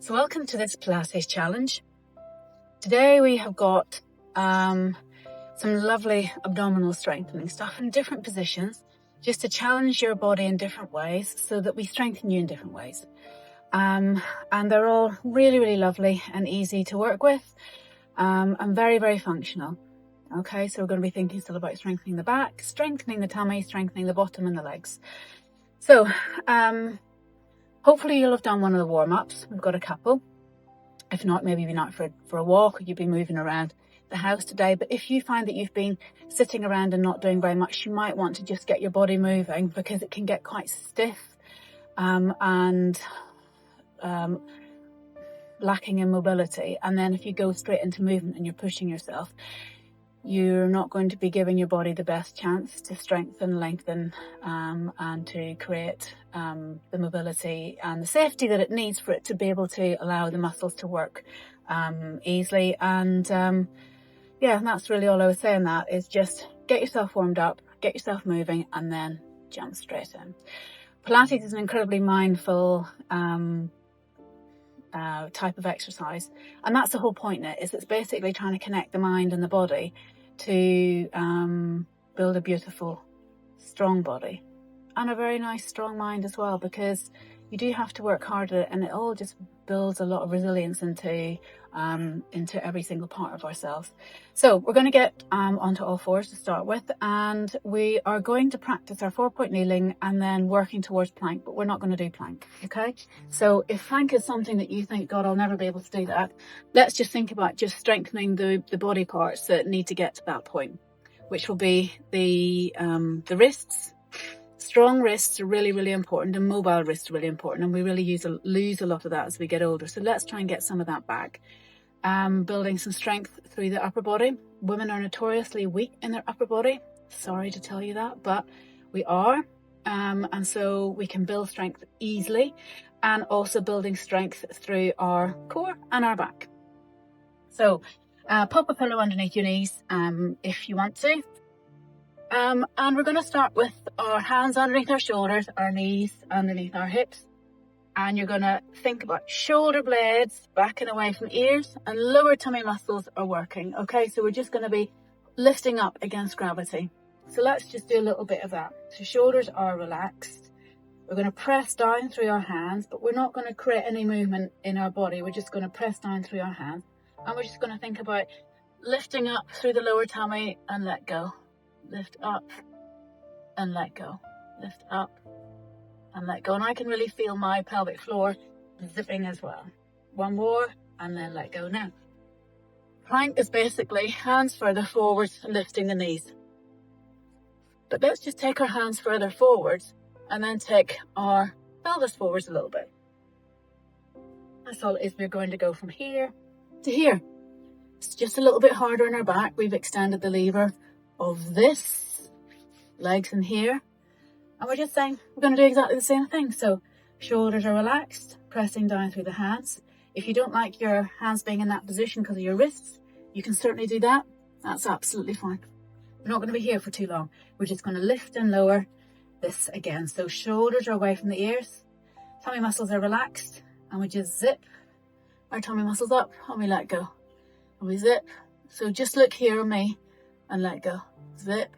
So welcome to this Pilates challenge. Today we have got some lovely abdominal strengthening stuff in different positions, just to challenge your body in different ways so that we strengthen you in different ways. And they're all really, really lovely and easy to work with and very, very functional. Okay, so we're going to be thinking still about strengthening the back, strengthening the tummy, strengthening the bottom and the legs. So hopefully you'll have done one of the warm-ups. We've got a couple. If not, maybe you've been out for a walk, or you've been moving around the house today. But if you find that you've been sitting around and not doing very much, you might want to just get your body moving, because it can get quite stiff and lacking in mobility. And then if you go straight into movement and you're pushing yourself, you're not going to be giving your body the best chance to strengthen, lengthen, and to create the mobility and the safety that it needs for it to be able to allow the muscles to work easily. And yeah, that's really all I was saying. That is just get yourself warmed up, get yourself moving, and then jump straight in. Pilates is an incredibly mindful type of exercise, and that's the whole point in it. Is it's basically trying to connect the mind and the body to build a beautiful strong body and a very nice strong mind as well, because you do have to work hard at it, and it all just builds a lot of resilience into every single part of ourselves. So we're going to get onto all fours to start with, and we are going to practice our 4-point kneeling and then working towards plank, but we're not going to do plank. Okay, so if plank is something that you think, God, I'll never be able to do that, let's just think about just strengthening the body parts that need to get to that point, which will be the wrists. Strong wrists are really, really important, and mobile wrists are really important, and we really lose a lot of that as we get older. So let's try and get some of that back. Building some strength through the upper body. Women are notoriously weak in their upper body. Sorry to tell you that, but we are. And so we can build strength easily, and also building strength through our core and our back. So pop a pillow underneath your knees if you want to. And we're going to start with our hands underneath our shoulders, our knees underneath our hips. And you're going to think about shoulder blades backing away from ears, and lower tummy muscles are working. Okay, so we're just going to be lifting up against gravity. So let's just do a little bit of that. So shoulders are relaxed. We're going to press down through our hands, but we're not going to create any movement in our body. We're just going to press down through our hands. And we're just going to think about lifting up through the lower tummy and let go. Lift up and let go. Lift up and let go. And I can really feel my pelvic floor zipping as well. One more and then let go. Now, plank is basically hands further forwards, lifting the knees. But let's just take our hands further forwards and then take our pelvis forwards a little bit. That's all it is. We're going to go from here to here. It's just a little bit harder in our back. We've extended the lever of this, legs in here. And we're just saying we're going to do exactly the same thing. So shoulders are relaxed, pressing down through the hands. If you don't like your hands being in that position because of your wrists, you can certainly do that. That's absolutely fine. We're not going to be here for too long. We're just going to lift and lower this again. So shoulders are away from the ears, tummy muscles are relaxed, and we just zip our tummy muscles up and we let go. And we zip. So just look here on me and let go. Zip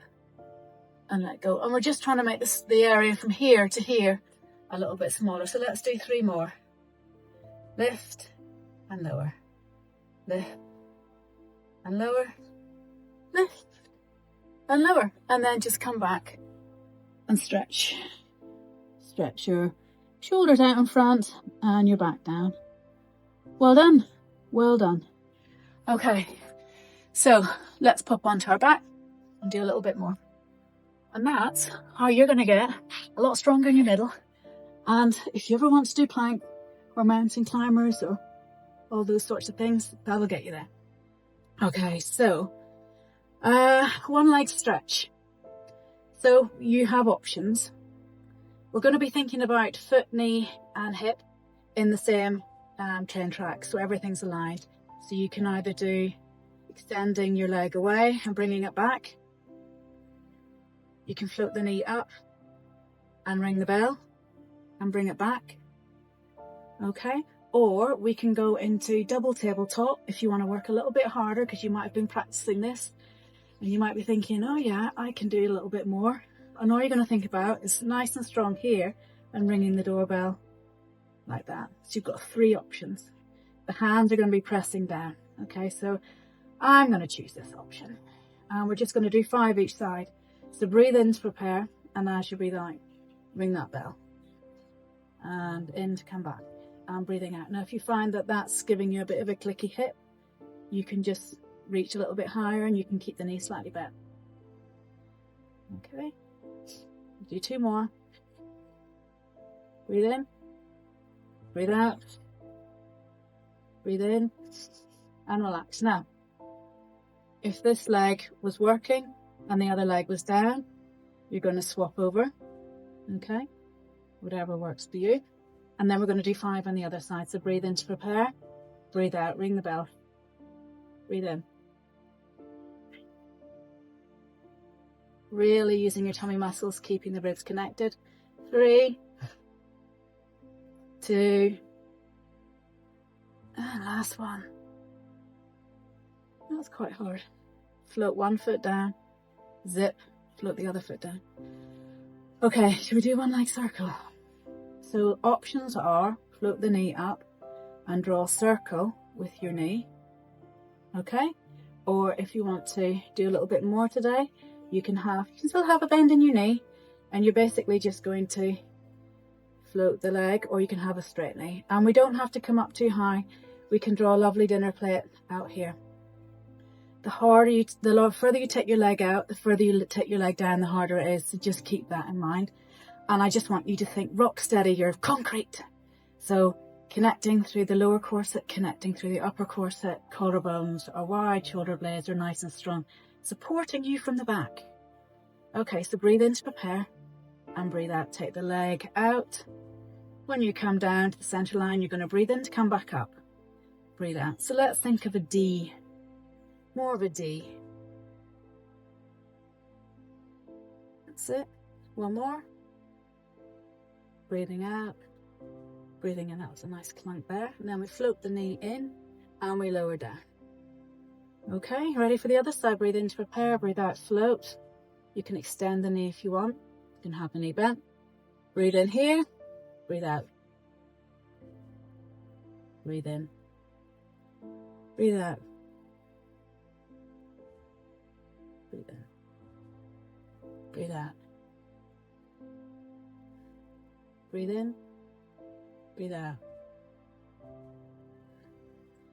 and let go. And we're just trying to make the area from here to here a little bit smaller. So let's do 3 more. Lift and lower. Lift and lower. Lift and lower. And then just come back and stretch. Stretch your shoulders out in front and your back down. Well done. Well done. Okay, so let's pop onto our back and do a little bit more. And that's how you're going to get a lot stronger in your middle. And if you ever want to do plank or mountain climbers or all those sorts of things, that'll get you there. Okay, so one leg stretch. So you have options. We're going to be thinking about foot, knee and hip in the same train track, so everything's aligned. So you can either do extending your leg away and bringing it back. You can float the knee up and ring the bell and bring it back. Okay, Or we can go into double tabletop if you want to work a little bit harder, because you might have been practicing this and you might be thinking, oh yeah, I can do a little bit more. And all you're going to think about is nice and strong here and ringing the doorbell like that. So you've got 3 options. The hands are going to be pressing down. Okay, so I'm going to choose this option. And we're just going to do 5 each side. So breathe in to prepare, and as you breathe out, ring that bell. And in to come back. And breathing out. Now if you find that that's giving you a bit of a clicky hip, you can just reach a little bit higher and you can keep the knee slightly bent. Okay, do 2 more. Breathe in, breathe out, breathe in, and relax. Now if this leg was working and the other leg was down, you're going to swap over. Okay, whatever works for you. And then we're going to do 5 on the other side. So breathe in to prepare, breathe out, ring the bell, breathe in. Really using your tummy muscles, keeping the ribs connected. 3, 2, and last one. That's quite hard. Float 1 foot down, zip, float the other foot down. Okay, should we do 1 leg circle? So options are float the knee up and draw a circle with your knee. Okay, or if you want to do a little bit more today, you can still have a bend in your knee, and you're basically just going to float the leg, or you can have a straight knee. And we don't have to come up too high. We can draw a lovely dinner plate out here. The further you take your leg out, the further you take your leg down, the harder it is. So just keep that in mind. And I just want you to think rock steady, you're concrete. So connecting through the lower corset, connecting through the upper corset, collarbones are wide, shoulder blades are nice and strong, supporting you from the back. Okay, so breathe in to prepare and breathe out. Take the leg out. When you come down to the center line, you're going to breathe in to come back up. Breathe out. So let's think of a D, more of a D. That's it. 1 more. Breathing out, breathing in. That was a nice clunk there. And then we float the knee in and we lower down. Okay, ready for the other side. Breathe in to prepare, breathe out, float. You can extend the knee if you want. You can have the knee bent. Breathe in here, breathe out. Breathe in, breathe out. Breathe in, breathe out. Breathe in, breathe out.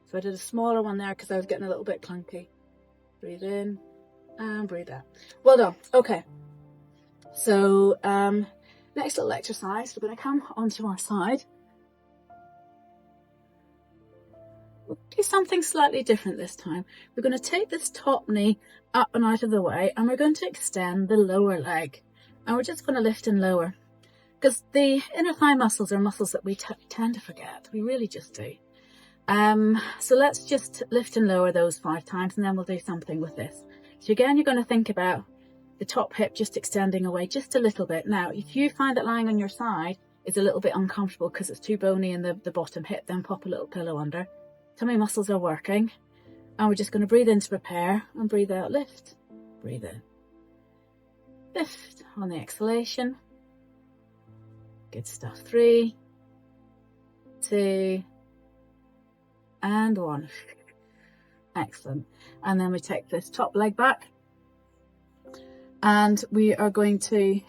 So I did a smaller one there because I was getting a little bit clunky. Breathe in and breathe out. Well done. Okay. So next little exercise, we're going to come onto our side. We'll do something slightly different this time. We're going to take this top knee up and out of the way, and we're going to extend the lower leg. And we're just going to lift and lower. Because the inner thigh muscles are muscles that we tend to forget. We really just do. So let's just lift and lower those 5 times, and then we'll do something with this. So again, you're going to think about the top hip just extending away just a little bit. Now, if you find that lying on your side is a little bit uncomfortable because it's too bony in the bottom hip, then pop a little pillow under. Tummy muscles are working. And we're just going to breathe in to prepare and breathe out, lift. Breathe in. Lift on the exhalation. Good stuff. 3, 2, and 1. Excellent. And then we take this top leg back and we are going to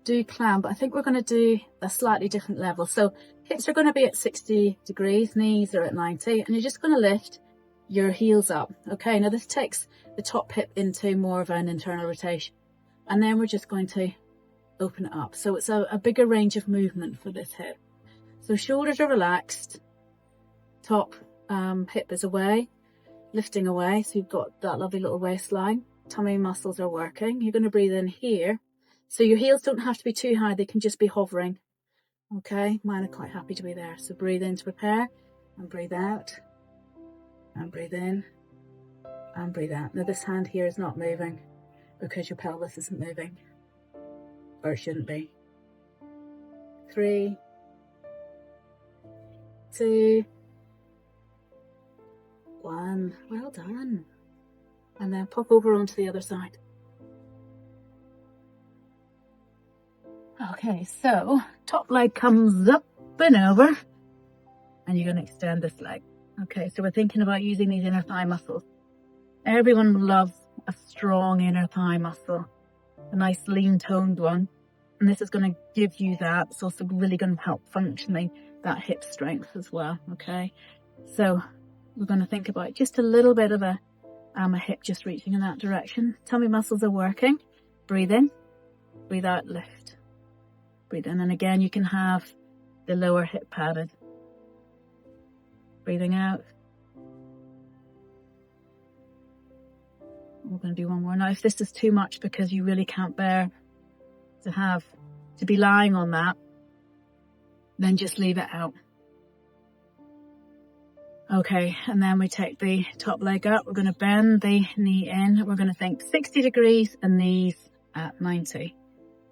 do clown, but I think we're going to do a slightly different level. So hips are going to be at 60 degrees, knees are at 90, and you're just going to lift your heels up. Okay, now this takes the top hip into more of an internal rotation, and then we're just going to open it up. So it's a bigger range of movement for this hip. So shoulders are relaxed, top hip is away, lifting away, so you've got that lovely little waistline. Tummy muscles are working. You're going to breathe in here. So your heels don't have to be too high, they can just be hovering. Okay, mine are quite happy to be there. So breathe in to prepare, and breathe out, and breathe in, and breathe out. Now this hand here is not moving because your pelvis isn't moving, or it shouldn't be. 3, 2, 1. Well done. And then pop over onto the other side. Okay, so top leg comes up and over, and you're going to extend this leg. Okay, so we're thinking about using these inner thigh muscles. Everyone loves a strong inner thigh muscle, a nice lean toned one. And this is going to give you that. It's also really going to help functioning that hip strength as well. Okay, so we're going to think about just a little bit of a hip just reaching in that direction. Tummy muscles are working. Breathe in, breathe out, lift. Breathe in, and again you can have the lower hip padded. Breathing out. We're going to do one more. Now if this is too much because you really can't bear to be lying on that, then just leave it out. Okay, and then we take the top leg up. We're going to bend the knee in. We're going to think 60 degrees and knees at 90.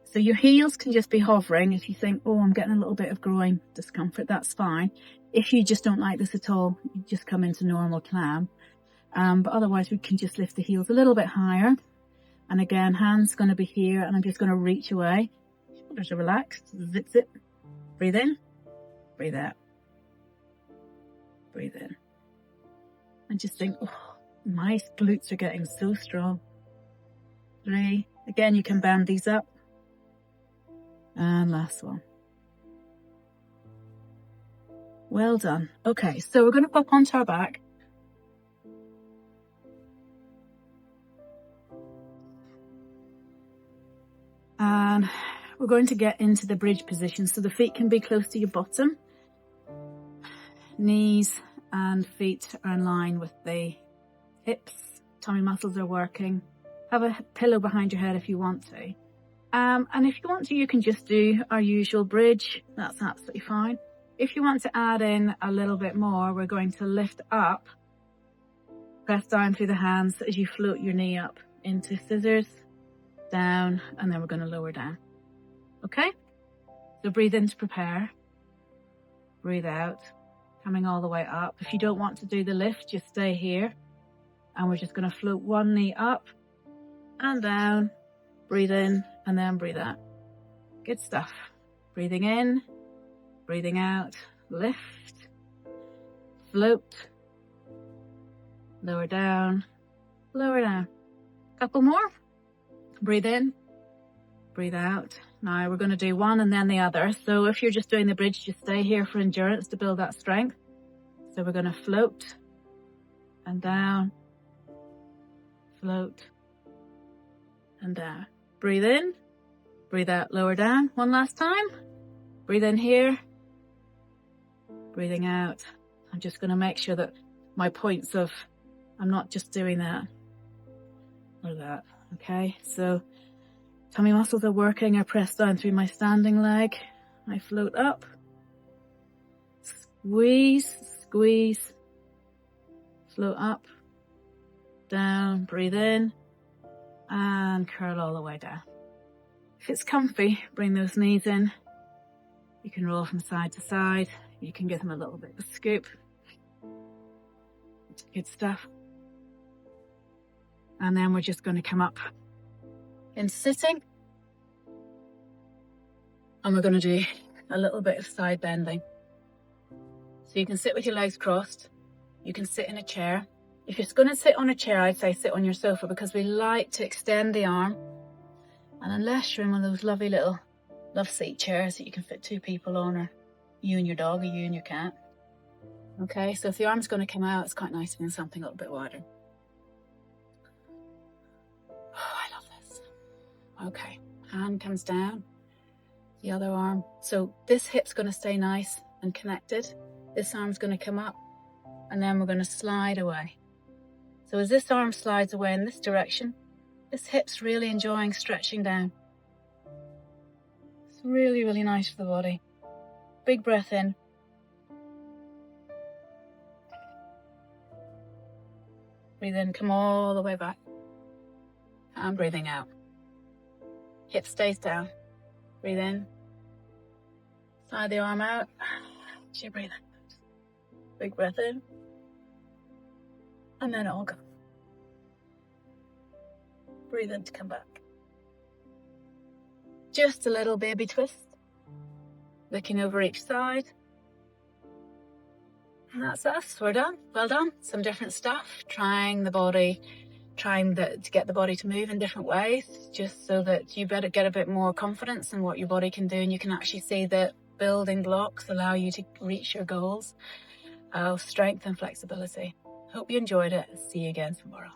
So your heels can just be hovering. If you think, oh, I'm getting a little bit of groin discomfort, that's fine. If you just don't like this at all, you just come into normal clam. But otherwise we can just lift the heels a little bit higher. And again, hands going to be here, and I'm just going to reach away. Shoulders are relaxed. Zip, zip. Breathe in. Breathe out. Breathe in. And just think, oh, my glutes are getting so strong. 3. Again, you can bend these up. And last one. Well done. Okay, so we're going to pop onto our back. And we're going to get into the bridge position, so the feet can be close to your bottom. Knees and feet are in line with the hips. Tummy muscles are working. Have a pillow behind your head if you want to. And if you want to, you can just do our usual bridge. That's absolutely fine. If you want to add in a little bit more, we're going to lift up, press down through the hands as you float your knee up into scissors, down, and then we're going to lower down. Okay? So breathe in to prepare. Breathe out, coming all the way up. If you don't want to do the lift, just stay here. And we're just going to float one knee up and down. Breathe in and then breathe out. Good stuff. Breathing in, breathing out, lift, float, lower down, lower down. Couple more. Breathe in, breathe out. Now we're going to do one and then the other. So if you're just doing the bridge, just stay here for endurance to build that strength. So we're going to float and down, float and down. Breathe in, breathe out, lower down. One last time. Breathe in here, breathing out. I'm just going to make sure that my points of, I'm not just doing that or that. Okay, so tummy muscles are working. I press down through my standing leg. I float up, squeeze, squeeze, float up, down, breathe in, and curl all the way down. If it's comfy, bring those knees in. You can roll from side to side. You can give them a little bit of a scoop. Good stuff. And then we're just going to come up in sitting. And we're going to do a little bit of side bending. So you can sit with your legs crossed. You can sit in a chair. If you're going to sit on a chair, I'd say sit on your sofa, because we like to extend the arm. And unless you're in one of those lovely little love seat chairs that you can fit 2 people on, or you and your dog, or you and your cat. Okay, so if the arm's going to come out, it's quite nice to be in something a little bit wider. Oh, I love this. Okay, hand comes down, the other arm. So this hip's going to stay nice and connected. This arm's going to come up, and then we're going to slide away. So as this arm slides away in this direction, this hip's really enjoying stretching down. It's really, really nice for the body. Big breath in. Breathe in, come all the way back. And breathing out. Hip stays down. Breathe in. Slide the arm out. As you breathe in. Big breath in. And then it'll go. Breathe in to come back. Just a little baby twist. Looking over each side. And that's us. We're done. Well done. Some different stuff. Trying to get the body to move in different ways, just so that you better get a bit more confidence in what your body can do, and you can actually see that building blocks allow you to reach your goals of strength and flexibility. Hope you enjoyed it. See you again tomorrow.